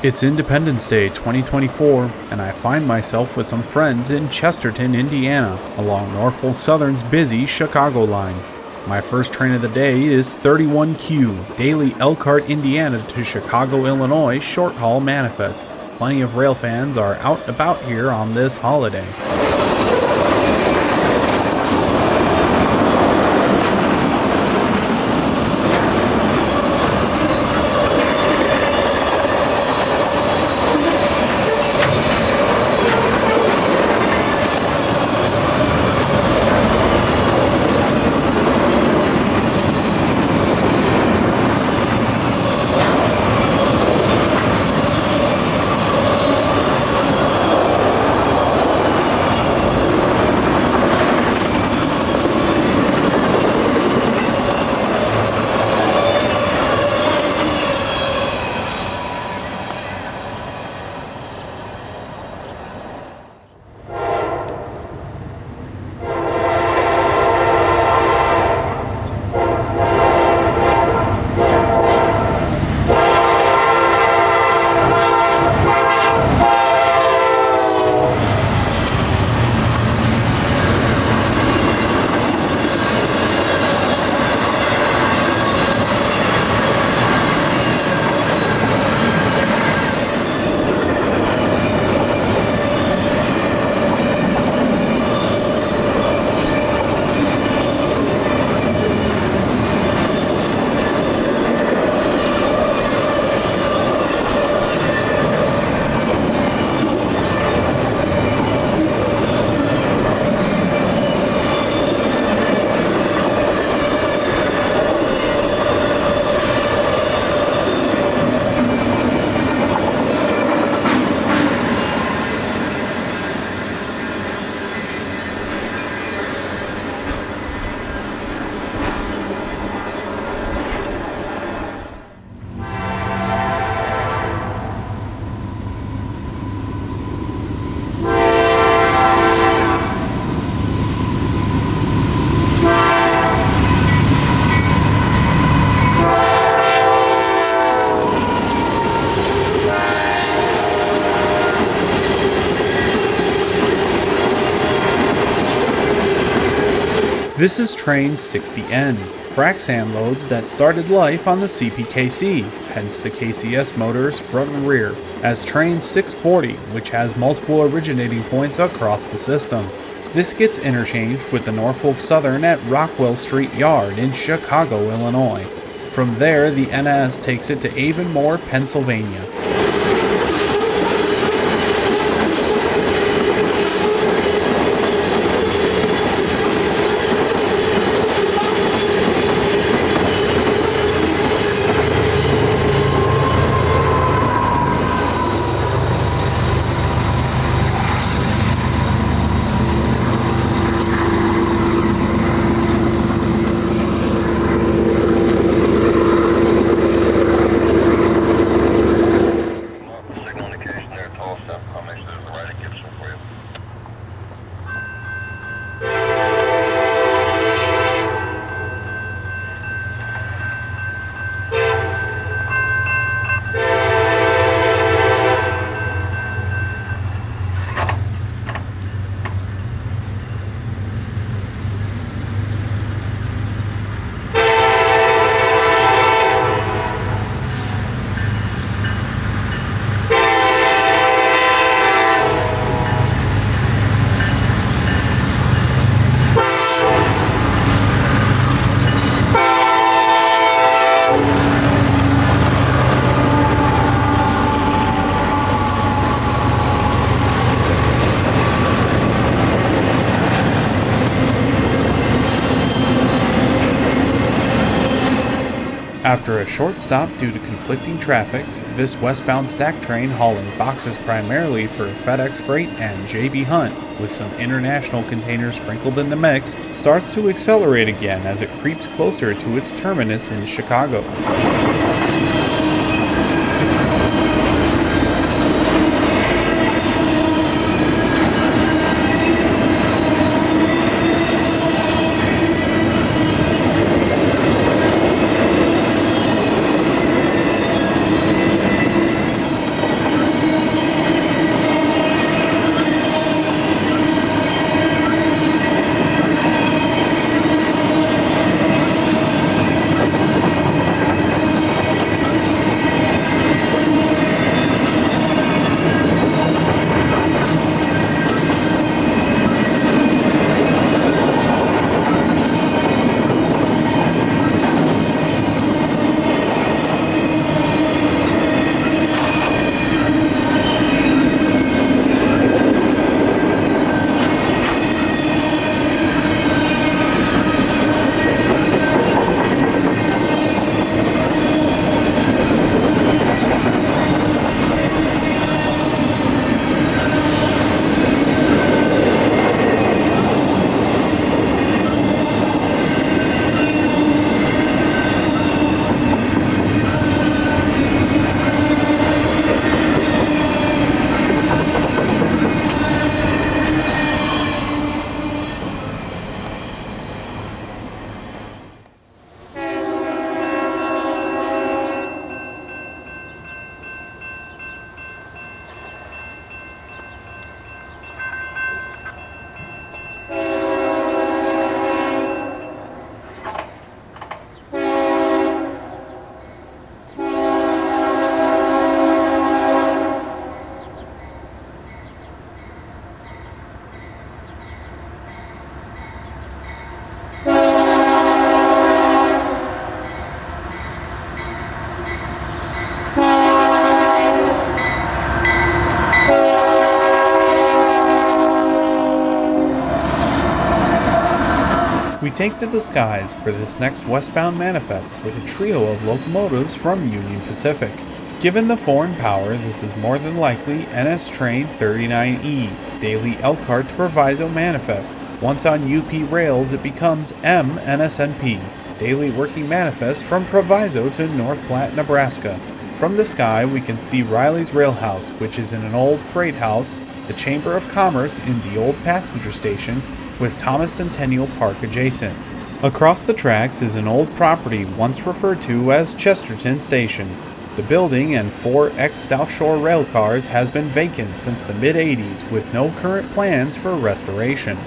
It's Independence Day 2024, and I find myself with some friends in Chesterton, Indiana, along Norfolk Southern's busy Chicago line. My first train of the day is 31Q, daily Elkhart, Indiana to Chicago, Illinois short-haul manifest. Plenty of rail fans are out and about here on this holiday. This is train 60N, frac sand loads that started life on the CPKC, hence the KCS motors front and rear, as train 640, which has multiple originating points across the system. This gets interchanged with the Norfolk Southern at Rockwell Street Yard in Chicago, Illinois. From there, the NS takes it to Avonmore, Pennsylvania. After a short stop due to conflicting traffic, this westbound stack train hauling boxes primarily for FedEx Freight and J.B. Hunt, with some international containers sprinkled in the mix, starts to accelerate again as it creeps closer to its terminus in Chicago. take to the skies for this next westbound manifest with a trio of locomotives from Union Pacific. Given the foreign power, this is more than likely NS Train 39E, daily Elkhart to Proviso manifest. Once on UP rails, it becomes MNSNP, daily working manifest from Proviso to North Platte, Nebraska. From the sky, we can see Riley's Railhouse, which is in an old freight house, the Chamber of Commerce in the old passenger station, with Thomas Centennial Park adjacent. Across the tracks is an old property once referred to as Chesterton Station. The building and 4 ex-South Shore rail cars has been vacant since the mid-80s with no current plans for restoration.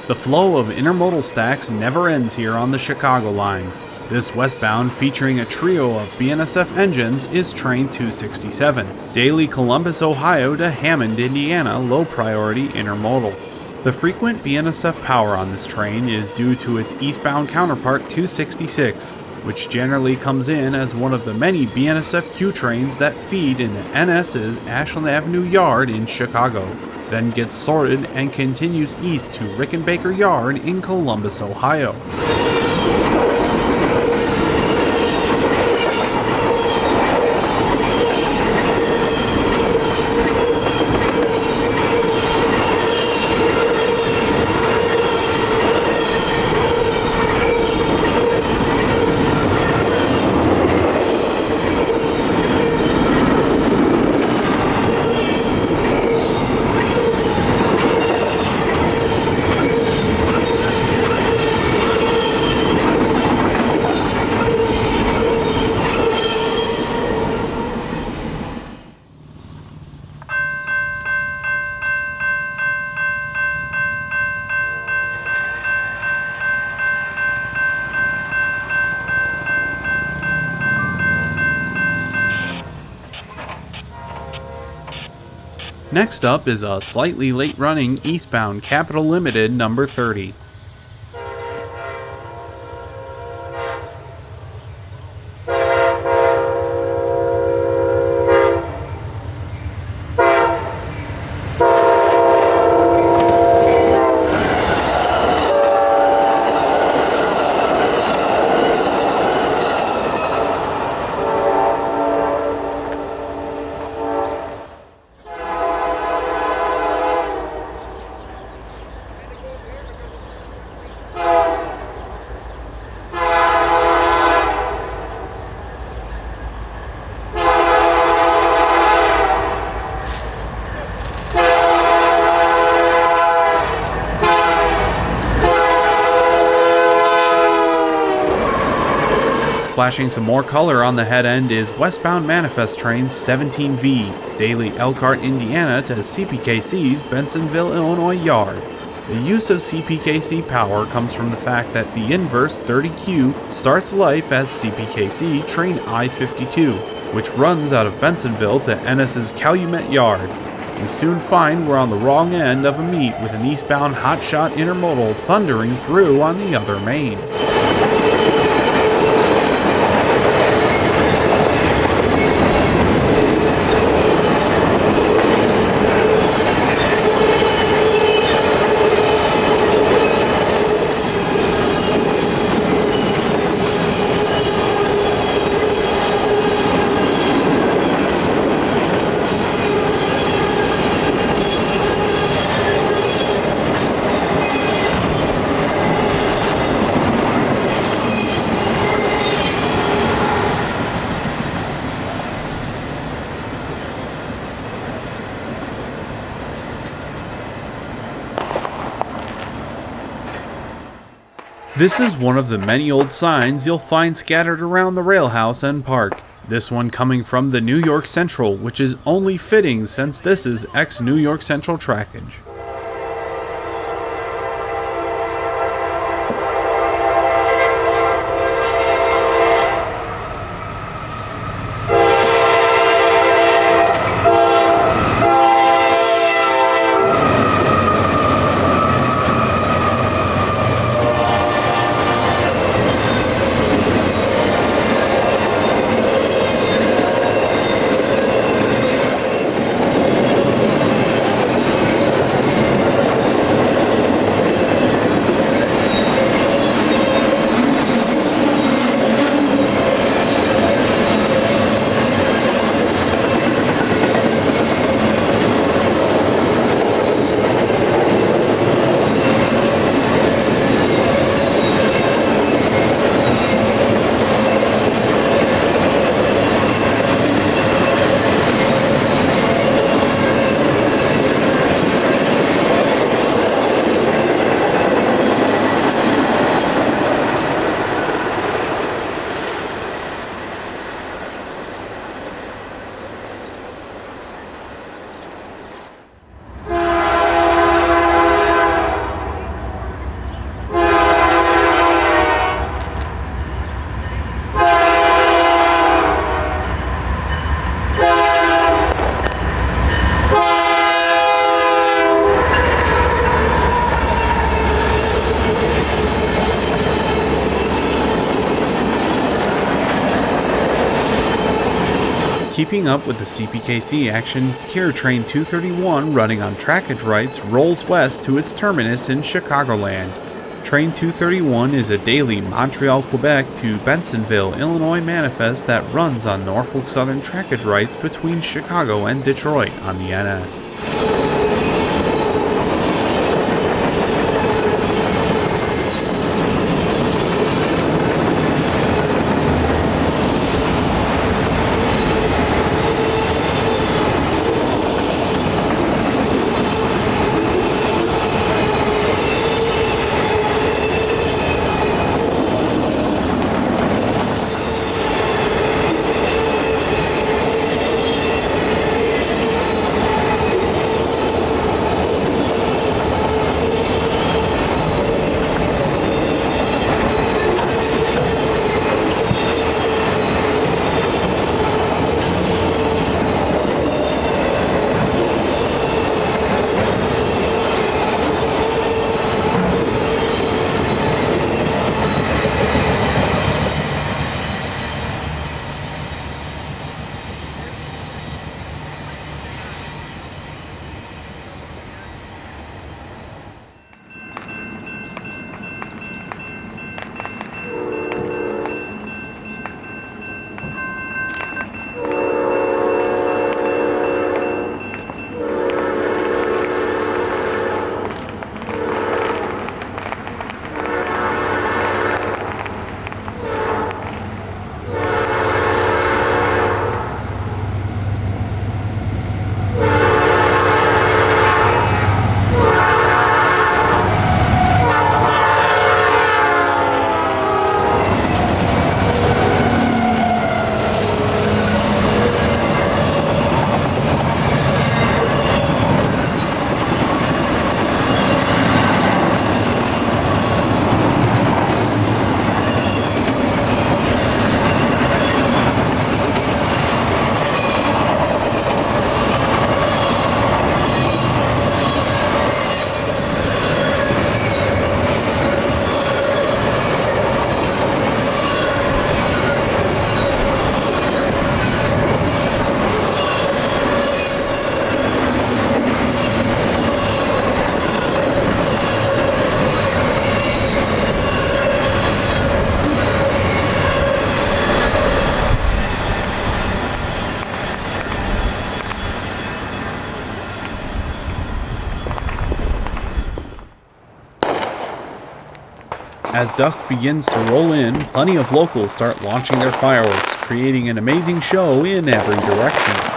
The flow of intermodal stacks never ends here on the Chicago line. This westbound, featuring a trio of BNSF engines, is Train 267, daily Columbus, Ohio to Hammond, Indiana, low priority intermodal. The frequent BNSF power on this train is due to its eastbound counterpart 266. which generally comes in as one of the many BNSF-Q trains that feed in the NS's Ashland Avenue Yard in Chicago, then gets sorted and continues east to Rickenbacker Yard in Columbus, Ohio. Next up is a slightly late-running eastbound Capital Limited number 30. Flashing some more color on the head end is westbound Manifest Train 17V, daily Elkhart, Indiana to CPKC's Bensonville, Illinois yard. The use of CPKC power comes from the fact that the inverse 30Q starts life as CPKC Train I-52, which runs out of Bensonville to NS's Calumet Yard. We soon find we're on the wrong end of a meet with an eastbound hotshot intermodal thundering through on the other main. This is one of the many old signs you'll find scattered around the Railhouse and park. This one coming from the New York Central, which is only fitting since this is ex-New York Central trackage. Keeping up with the CPKC action, here train 231 running on trackage rights rolls west to its terminus in Chicagoland. Train 231 is a daily Montreal, Quebec to Bensenville, Illinois manifest that runs on Norfolk Southern trackage rights between Chicago and Detroit on the NS. As dusk begins to roll in, plenty of locals start launching their fireworks, creating an amazing show in every direction.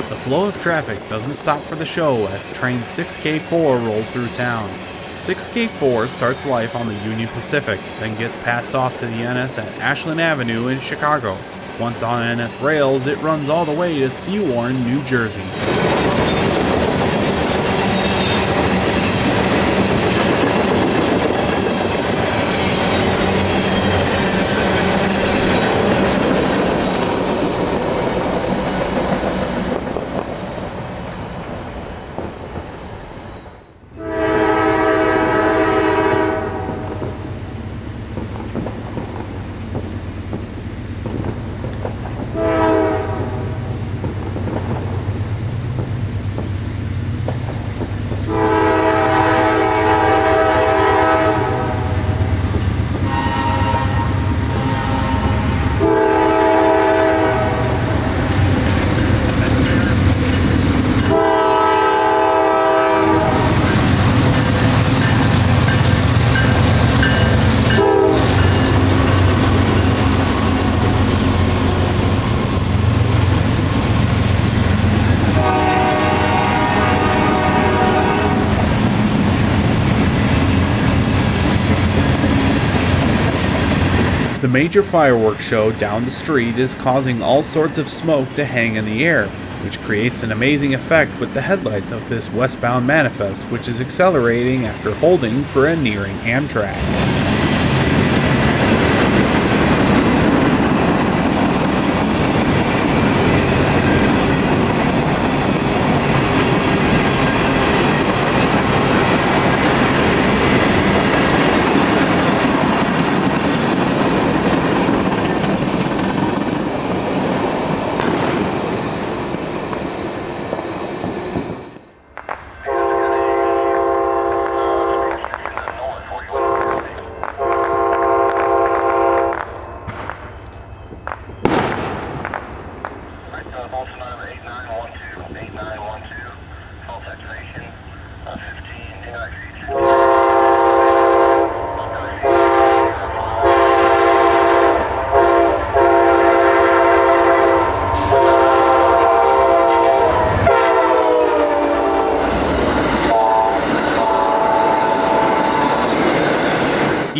The flow of traffic doesn't stop for the show as train 6K4 rolls through town. 6K4 starts life on the Union Pacific, then gets passed off to the NS at Ashland Avenue in Chicago. Once on NS rails, it runs all the way to Seawarren, New Jersey. The major fireworks show down the street is causing all sorts of smoke to hang in the air, which creates an amazing effect with the headlights of this westbound manifest, which is accelerating after holding for a nearing Amtrak.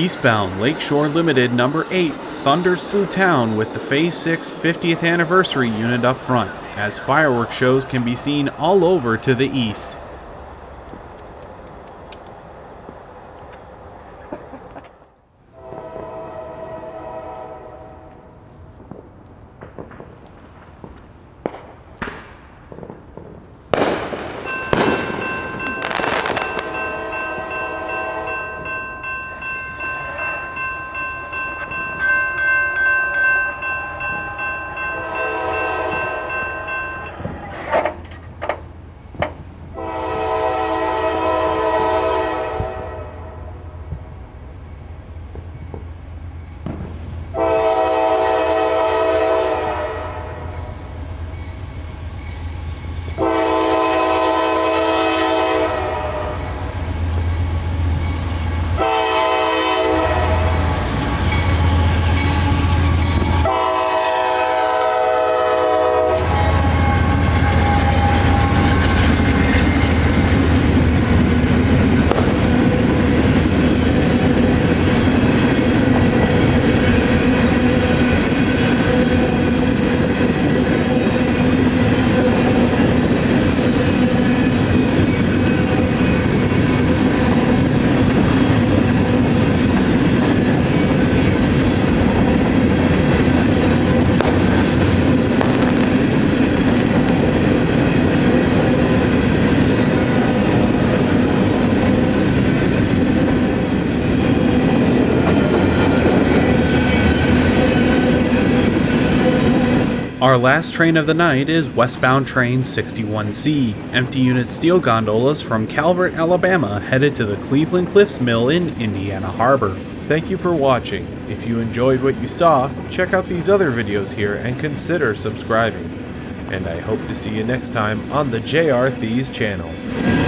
Eastbound Lakeshore Limited number 8 thunders through town with the Phase 6 50th anniversary unit up front, as fireworks shows can be seen all over to the east. Our last train of the night is westbound train 61C, empty unit steel gondolas from Calvert, Alabama, headed to the Cleveland Cliffs Mill in Indiana Harbor. Thank you for watching. If you enjoyed what you saw, check out these other videos here and consider subscribing. And I hope to see you next time on the JRTHEES channel.